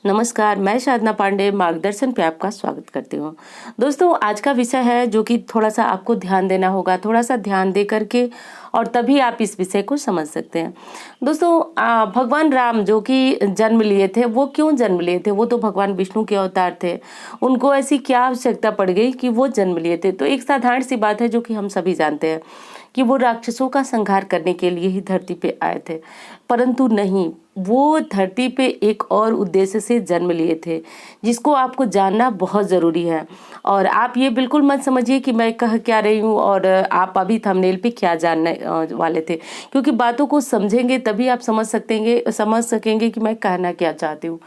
नमस्कार, मैं साधना पांडे मार्गदर्शन पे आपका स्वागत करती हूँ। दोस्तों, आज का विषय है जो कि थोड़ा-सा आपको ध्यान देना होगा, थोड़ा-सा ध्यान दे करके और तभी आप इस विषय को समझ सकते हैं। दोस्तों, भगवान राम जो कि जन्म लिए थे, वो क्यों जन्म लिए थे? वो तो भगवान विष्णु के अवतार थे। उनको ऐसी क्या आवश्यकता पड़ गई कि वो जन्म लिए थे? तो एक साधारण सी बात है जो कि हम सभी जानते हैं कि वो राक्षसों का संहार करने के लिए ही धरती पे आए थे। परंतु नहीं, वो धरती पे एक और उद्देश्य से जन्म लिए थे, जिसको आपको जानना बहुत ज़रूरी है। और आप ये बिल्कुल मत समझिए कि मैं कह क्या रही हूँ और आप अभी थंबनेल पे क्या जानने वाले थे, क्योंकि बातों को समझेंगे तभी आप समझ सकेंगे कि मैं कहना क्या चाहती हूँ।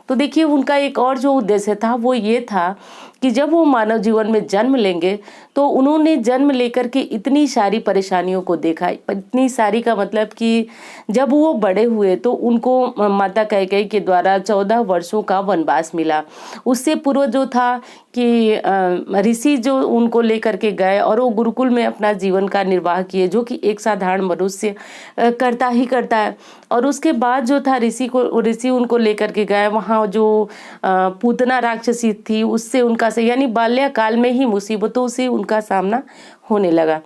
तो देखिए, उनका एक और जो उद्देश्य था वो ये था कि जब वो मानव जीवन में जन्म लेंगे तो उन्होंने जन्म लेकर के इतनी सारी परेशानियों को देखा। इतनी सारी का मतलब कि जब वो बड़े हुए तो उनको माता कैकेयी के द्वारा 14 वर्षों का वनवास मिला। उससे पूर्व जो था कि ऋषि जो उनको लेकर के गए और वो गुरुकुल में अपना जीवन का निर्वाह किए, जो कि एक साधारण मनुष्य करता ही करता है। और उसके बाद जो था ऋषि उनको लेकर के गए वहाँ जो पूतना राक्षसी थी, उससे उनका से यानी बाल्यकाल में ही मुसीबतों से उनका सामना होने लगा।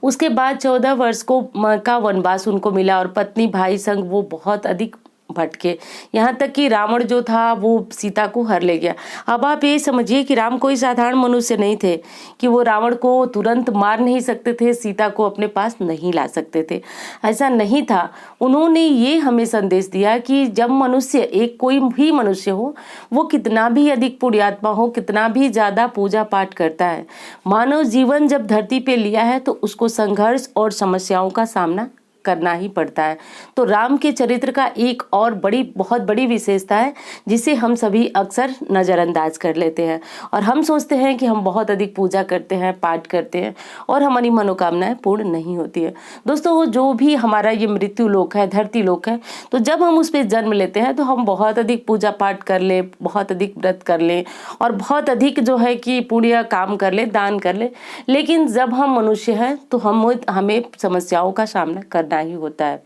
उसके बाद 14 वर्ष का वनवास उनको मिला और पत्नी भाई संग वो बहुत अधिक भटके, यहाँ तक कि रावण जो था वो सीता को हर ले गया। अब आप ये समझिए कि राम कोई साधारण मनुष्य नहीं थे कि वो रावण को तुरंत मार नहीं सकते थे, सीता को अपने पास नहीं ला सकते थे। ऐसा नहीं था। उन्होंने ये हमें संदेश दिया कि जब मनुष्य, एक कोई भी मनुष्य हो, वो कितना भी अधिक पुण्यात्मा हो, कितना भी ज्यादा पूजा पाठ करता है, मानव जीवन जब धरती पे लिया है तो उसको संघर्ष और समस्याओं का सामना करना ही पड़ता है। तो राम के चरित्र का एक और बहुत बड़ी विशेषता है जिसे हम सभी अक्सर नजरअंदाज कर लेते हैं और हम सोचते हैं कि हम बहुत अधिक पूजा करते हैं, पाठ करते हैं और हमारी मनोकामनाएं पूर्ण नहीं होती है। दोस्तों, जो भी हमारा ये मृत्यु लोक है, धरती लोक है, तो जब हम उस पर जन्म लेते हैं तो हम बहुत अधिक पूजा पाठ कर ले, बहुत अधिक व्रत कर ले और बहुत अधिक जो है कि पुण्य काम कर ले, दान कर ले, लेकिन जब हम मनुष्य हैं तो हमें समस्याओं का सामना करना ही होता है।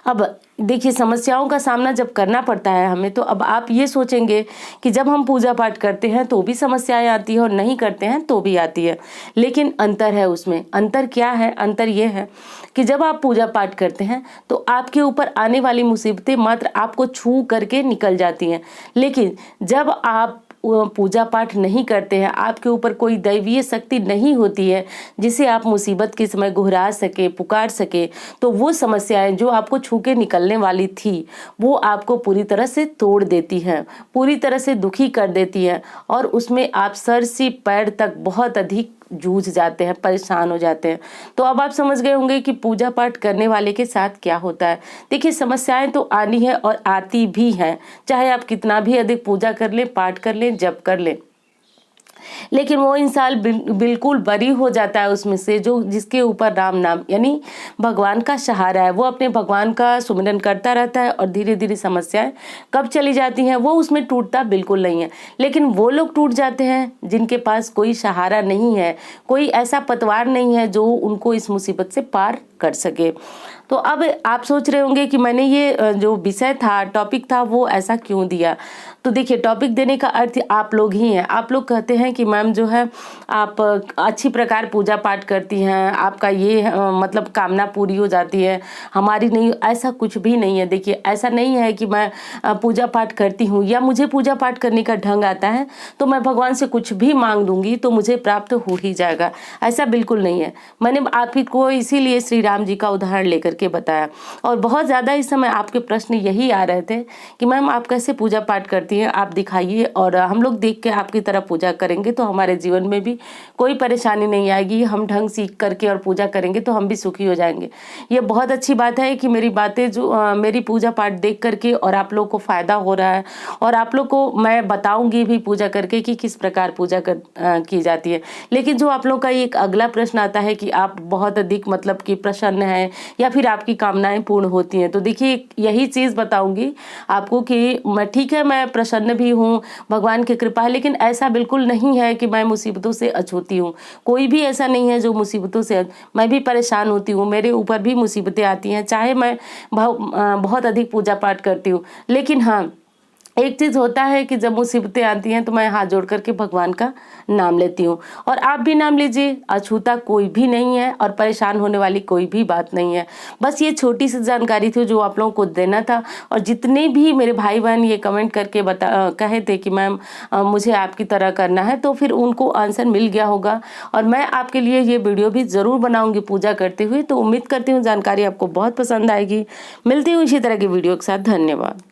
अब देखिए, समस्याओं का सामना जब करना पड़ता है हमें, तो अब आप ये सोचेंगे कि जब हम पूजा पाठ करते हैं तो भी समस्याएं आती है और नहीं करते हैं तो भी आती है, लेकिन अंतर है उसमें। अंतर क्या है? अंतर ये है कि जब आप पूजा पाठ करते हैं तो आपके ऊपर आने वाली मुसीबतें मात्र आपको छू करके निकल जाती हैं, लेकिन जब आप पूजा पाठ नहीं करते हैं, आपके ऊपर कोई दैवीय शक्ति नहीं होती है जिसे आप मुसीबत के समय गुहरा सके, पुकार सके, तो वो समस्याएं जो आपको छू के निकलने वाली थी वो आपको पूरी तरह से तोड़ देती हैं, पूरी तरह से दुखी कर देती हैं और उसमें आप सर से पैर तक बहुत अधिक जूझ जाते हैं, परेशान हो जाते हैं। तो अब आप समझ गए होंगे कि पूजा पाठ करने वाले के साथ क्या होता है। देखिए, समस्याएं तो आनी है और आती भी हैं, चाहे आप कितना भी अधिक पूजा कर लें, पाठ कर लें, जप कर लें, लेकिन वो इंसान बिल्कुल बरी हो जाता है उसमें से, जो जिसके ऊपर राम नाम यानी भगवान का सहारा है। वो अपने भगवान का सुमिरन करता रहता है और धीरे धीरे समस्याएं कब चली जाती हैं वो उसमें टूटता बिल्कुल नहीं है। लेकिन वो लोग टूट जाते हैं जिनके पास कोई सहारा नहीं है, कोई ऐसा पतवार नहीं है जो उनको इस मुसीबत से पार कर सके। तो अब आप सोच रहे होंगे कि मैंने ये जो विषय था, टॉपिक था, वो ऐसा क्यों दिया। तो देखिए, टॉपिक देने का अर्थ आप लोग ही हैं। आप लोग कहते हैं कि मैम जो है आप अच्छी प्रकार पूजा पाठ करती हैं, आपका ये मतलब कामना पूरी हो जाती है, हमारी नहीं। ऐसा कुछ भी नहीं है। देखिए, ऐसा नहीं है कि मैं पूजा पाठ करती हूँ या मुझे पूजा पाठ करने का ढंग आता है तो मैं भगवान से कुछ भी मांग दूंगी तो मुझे प्राप्त हो ही जाएगा। ऐसा बिल्कुल नहीं है। मैंने आपको इसीलिए श्री राम जी का उदाहरण लेकर के बताया और बहुत ज़्यादा इस समय आपके प्रश्न यही आ रहे थे कि मैम आप कैसे पूजा पाठ करती हैं, आप दिखाइए और हम लोग देख के आपकी तरह पूजा करेंगे तो हमारे जीवन में भी कोई परेशानी नहीं आएगी, हम ढंग सीख करके और पूजा करेंगे तो हम भी सुखी हो जाएंगे। ये बहुत अच्छी बात है कि मेरी बातें जो मेरी पूजा पाठ देख करके और आप लोग को फायदा हो रहा है और आप लोग को मैं बताऊंगी भी पूजा करके कि किस प्रकार पूजा की जाती है। लेकिन जो आप लोग का एक अगला प्रश्न आता है कि आप बहुत अधिक मतलब कि प्रसन्न हैं या फिर आपकी कामनाएं पूर्ण होती हैं, तो देखिए यही चीज़ बताऊंगी आपको कि मैं ठीक है, मैं प्रसन्न भी हूँ, भगवान की कृपा है, लेकिन ऐसा बिल्कुल नहीं है कि मैं मुसीबतों से अछूती हूँ। कोई भी ऐसा नहीं है जो मुसीबतों से, मैं भी परेशान होती हूँ, मेरे ऊपर भी मुसीबतें आती हैं, चाहे मैं बहुत अधिक पूजा पाठ करती हूँ, लेकिन हाँ, एक चीज़ होता है कि जब मुसीबतें आती हैं तो मैं हाथ जोड़ करके भगवान का नाम लेती हूँ, और आप भी नाम लीजिए। अछूता कोई भी नहीं है और परेशान होने वाली कोई भी बात नहीं है। बस ये छोटी सी जानकारी थी जो आप लोगों को देना था। और जितने भी मेरे भाई बहन ये कमेंट करके कहे थे कि मैम मुझे आपकी तरह करना है, तो फिर उनको आंसर मिल गया होगा। और मैं आपके लिए ये वीडियो भी ज़रूर बनाऊंगी पूजा करते हुए। तो उम्मीद करती हूँ जानकारी आपको बहुत पसंद आएगी। मिलती हूँ इसी तरह की वीडियो के साथ। धन्यवाद।